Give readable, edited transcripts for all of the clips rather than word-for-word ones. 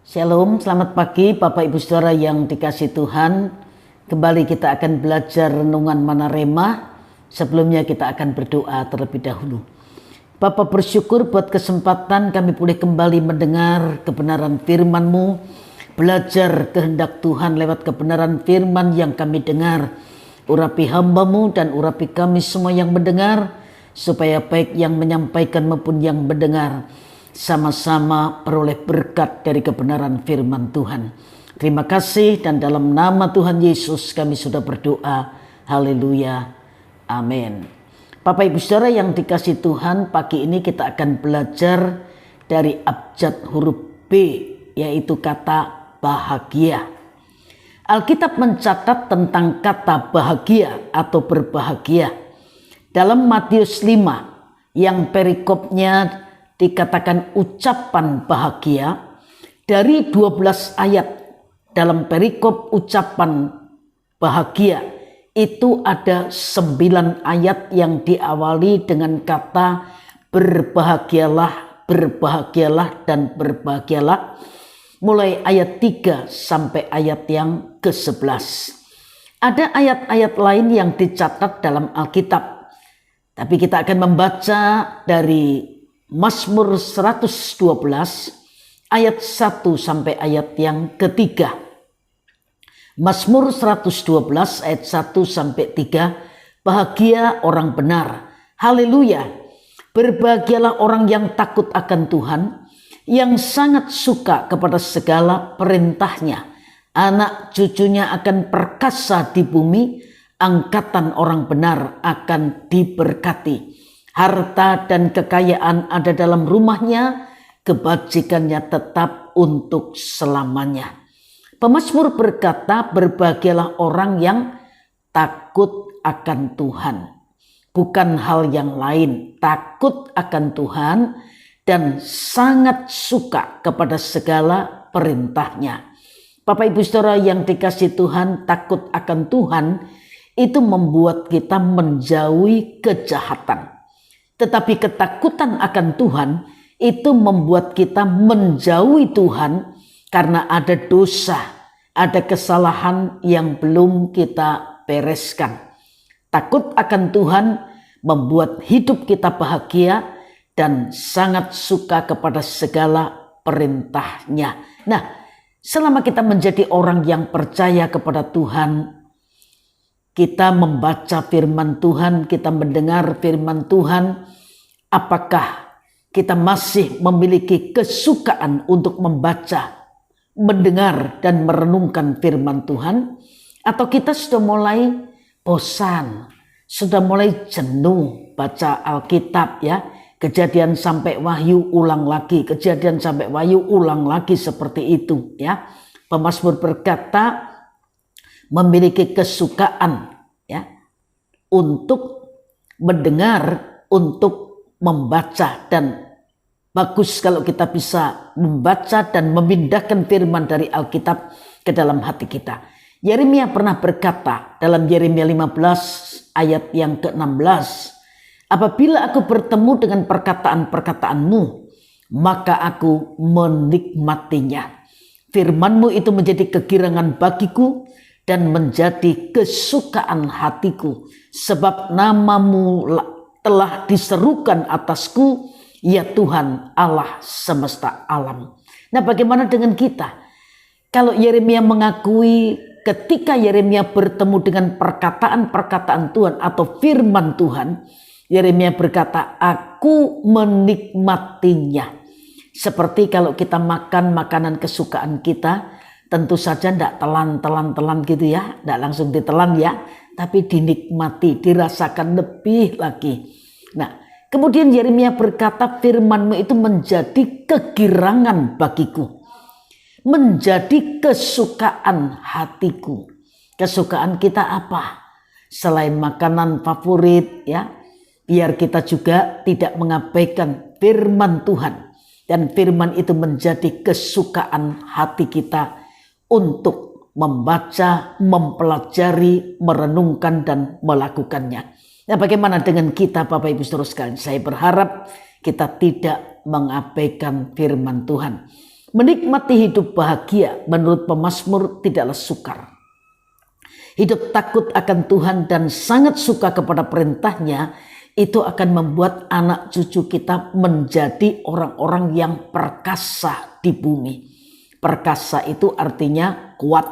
Shalom, selamat pagi Bapak Ibu Saudara yang dikasihi Tuhan. Kembali kita akan belajar renungan Manarema. Sebelumnya kita akan berdoa terlebih dahulu. Bapak bersyukur buat kesempatan kami boleh kembali mendengar kebenaran firman-Mu, belajar kehendak Tuhan lewat kebenaran firman yang kami dengar. Urapi hamba-Mu dan urapi kami semua yang mendengar, supaya baik yang menyampaikan maupun yang mendengar sama-sama peroleh berkat dari kebenaran firman Tuhan. Terima kasih, dan dalam nama Tuhan Yesus kami sudah berdoa. Haleluya. Amin. Bapak Ibu Saudara yang dikasihi Tuhan, pagi ini kita akan belajar dari abjad huruf B, yaitu kata bahagia. Alkitab mencatat tentang kata bahagia atau berbahagia dalam Matius 5 yang perikopnya dikatakan ucapan bahagia. Dari 12 ayat dalam perikop ucapan bahagia itu ada 9 ayat yang diawali dengan kata berbahagialah, berbahagialah, dan berbahagialah, mulai ayat 3 sampai ayat yang ke-11. Ada ayat-ayat lain yang dicatat dalam Alkitab, tapi kita akan membaca dari Mazmur 112 ayat 1 sampai ayat yang ketiga. Mazmur 112 ayat 1 sampai 3. Bahagia orang benar. Haleluya. Berbahagialah orang yang takut akan Tuhan, yang sangat suka kepada segala perintahnya. Anak cucunya akan perkasa di bumi, angkatan orang benar akan diberkati. Harta dan kekayaan ada dalam rumahnya, kebajikannya tetap untuk selamanya. Pemazmur berkata, berbahagialah orang yang takut akan Tuhan. Bukan hal yang lain, takut akan Tuhan dan sangat suka kepada segala perintahnya. Bapak Ibu Saudara yang dikasihi Tuhan, takut akan Tuhan itu membuat kita menjauhi kejahatan. Tetapi ketakutan akan Tuhan itu membuat kita menjauhi Tuhan karena ada dosa, ada kesalahan yang belum kita bereskan. Takut akan Tuhan membuat hidup kita bahagia dan sangat suka kepada segala perintahnya. Nah, selama kita menjadi orang yang percaya kepada Tuhan, kita membaca firman Tuhan, kita mendengar firman Tuhan, apakah kita masih memiliki kesukaan untuk membaca, mendengar, dan merenungkan firman Tuhan? Atau kita sudah mulai bosan, sudah mulai jenuh baca Alkitab, ya? Kejadian sampai Wahyu ulang lagi, kejadian sampai Wahyu ulang lagi, seperti itu, ya. Pemazmur berkata memiliki kesukaan, ya, untuk mendengar, untuk membaca, dan bagus kalau kita bisa membaca dan memindahkan firman dari Alkitab ke dalam hati kita. Yeremia pernah berkata dalam Yeremia 15 ayat yang ke-16, apabila aku bertemu dengan perkataan-perkataanmu, maka aku menikmatinya. Firman-Mu itu menjadi kegirangan bagiku dan menjadi kesukaan hatiku, sebab nama-Mu telah diserukan atasku, ya Tuhan Allah semesta alam. Nah, bagaimana dengan kita? Kalau Yeremia mengakui ketika Yeremia bertemu dengan perkataan-perkataan Tuhan atau firman Tuhan, Yeremia berkata, aku menikmatinya. Seperti kalau kita makan makanan kesukaan kita, tentu saja tidak telan gitu ya, tidak langsung ditelan ya, tapi dinikmati, dirasakan lebih lagi. Nah, kemudian Yeremia berkata, firman-Mu itu menjadi kegirangan bagiku, menjadi kesukaan hatiku. Kesukaan kita apa? Selain makanan favorit, ya, biar kita juga tidak mengabaikan firman Tuhan. Dan firman itu menjadi kesukaan hati kita untuk membaca, mempelajari, merenungkan, dan melakukannya. Nah, bagaimana dengan kita Bapak Ibu Saudara sekalian? Saya berharap kita tidak mengabaikan firman Tuhan. Menikmati hidup bahagia menurut pemazmur tidaklah sukar. Hidup takut akan Tuhan dan sangat suka kepada perintahnya, itu akan membuat anak cucu kita menjadi orang-orang yang perkasa di bumi. Perkasa itu artinya kuat.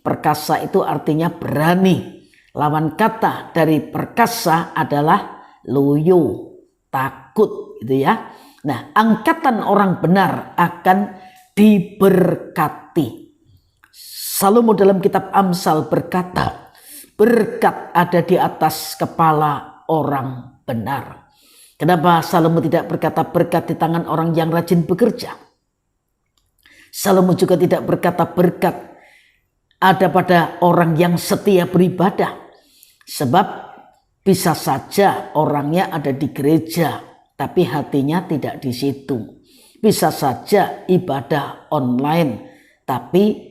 Perkasa itu artinya berani. Lawan kata dari perkasa adalah loyo, takut, gitu ya. Nah, angkatan orang benar akan diberkati. Salomo dalam kitab Amsal berkata, berkat ada di atas kepala orang benar. Kenapa Salomo tidak berkata berkat di tangan orang yang rajin bekerja? Salomo juga tidak berkata berkat ada pada orang yang setia beribadah. Sebab bisa saja orangnya ada di gereja, tapi hatinya tidak di situ. Bisa saja ibadah online, tapi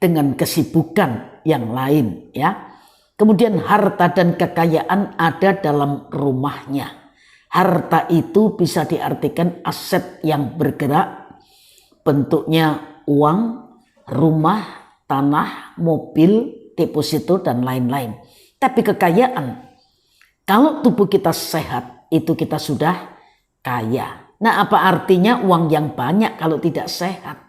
dengan kesibukan yang lain, ya. Kemudian harta dan kekayaan ada dalam rumahnya. Harta itu bisa diartikan aset yang bergerak, bentuknya uang, rumah, tanah, mobil, deposito, dan lain-lain. Tapi kekayaan, kalau tubuh kita sehat, itu kita sudah kaya. Nah, apa artinya uang yang banyak kalau tidak sehat?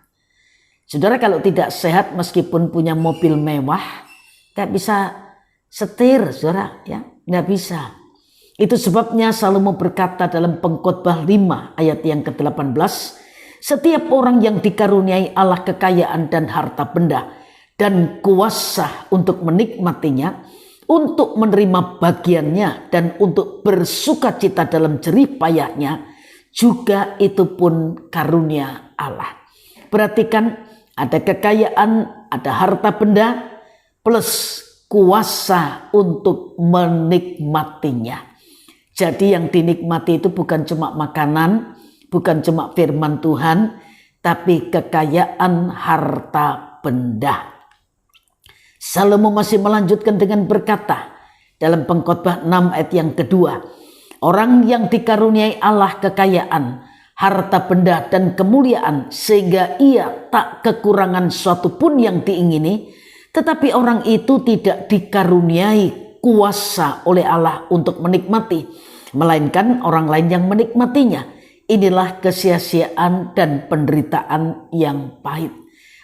Saudara, kalau tidak sehat meskipun punya mobil mewah, gak bisa setir, saudara, ya, gak bisa. Itu sebabnya Salomo berkata dalam Pengkhotbah 5 ayat yang ke-18, setiap orang yang dikaruniai Allah kekayaan dan harta benda dan kuasa untuk menikmatinya, untuk menerima bagiannya dan untuk bersukacita dalam jerih payahnya, juga itu pun karunia Allah. Perhatikan, ada kekayaan, ada harta benda, plus kuasa untuk menikmatinya. Jadi yang dinikmati itu bukan cuma makanan, bukan cuma firman Tuhan, tapi kekayaan harta benda. Salomo masih melanjutkan dengan berkata dalam Pengkhotbah 6 ayat yang kedua, orang yang dikaruniai Allah kekayaan, harta benda dan kemuliaan sehingga ia tak kekurangan suatu pun yang diingini, tetapi orang itu tidak dikaruniai kuasa oleh Allah untuk menikmati, melainkan orang lain yang menikmatinya. Inilah kesia-siaan dan penderitaan yang pahit.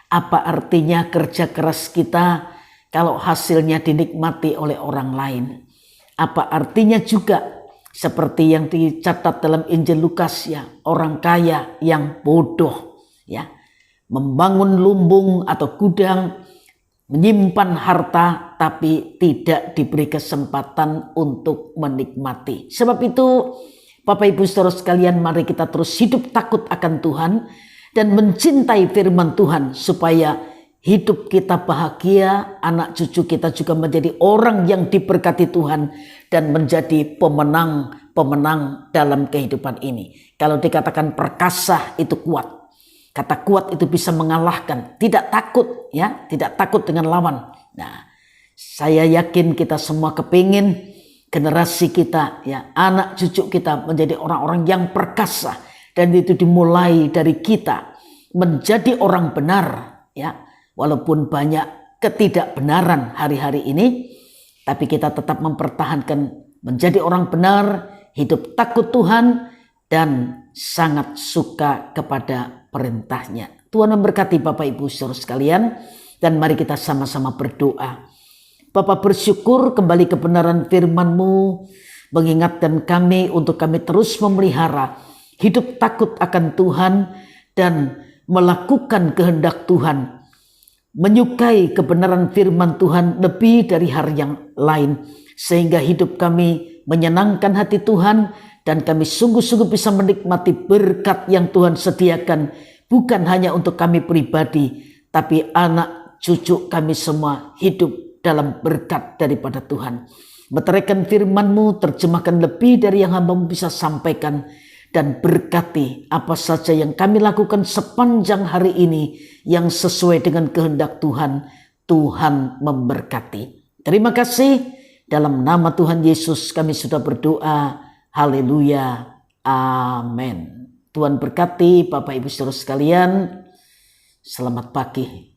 Apa artinya kerja keras kita kalau hasilnya dinikmati oleh orang lain? Apa artinya juga seperti yang dicatat dalam Injil Lukas, ya, orang kaya yang bodoh, ya, membangun lumbung atau gudang, menyimpan harta tapi tidak diberi kesempatan untuk menikmati. Sebab itu Bapak Ibu Saudara sekalian, mari kita terus hidup takut akan Tuhan dan mencintai firman Tuhan supaya hidup kita bahagia, anak cucu kita juga menjadi orang yang diberkati Tuhan dan menjadi pemenang dalam kehidupan ini. Kalau dikatakan perkasa itu kuat, kata kuat itu bisa mengalahkan, tidak takut, ya, tidak takut dengan lawan. Nah, saya yakin kita semua kepingin generasi kita, ya, anak cucu kita menjadi orang-orang yang perkasa, dan itu dimulai dari kita menjadi orang benar, ya. Walaupun banyak ketidakbenaran hari-hari ini, tapi kita tetap mempertahankan menjadi orang benar, hidup takut Tuhan, dan sangat suka kepada perintahnya. Tuhan memberkati Bapak Ibu Saudara sekalian, dan mari kita sama-sama berdoa. Bapa, bersyukur kembali kebenaran firman-Mu mengingatkan kami untuk kami terus memelihara hidup takut akan Tuhan dan melakukan kehendak Tuhan, menyukai kebenaran firman Tuhan lebih dari hari yang lain, sehingga hidup kami menyenangkan hati Tuhan dan kami sungguh-sungguh bisa menikmati berkat yang Tuhan sediakan, bukan hanya untuk kami pribadi, tapi anak cucu kami semua hidup dalam berkat daripada Tuhan. Meteraikan firman-Mu, terjemahkan lebih dari yang hamba-Mu bisa sampaikan, dan berkati apa saja yang kami lakukan sepanjang hari ini yang sesuai dengan kehendak Tuhan. Tuhan memberkati. Terima kasih. Dalam nama Tuhan Yesus kami sudah berdoa. Haleluya. Amin. Tuhan berkati Bapak Ibu Saudara sekalian. Selamat pagi.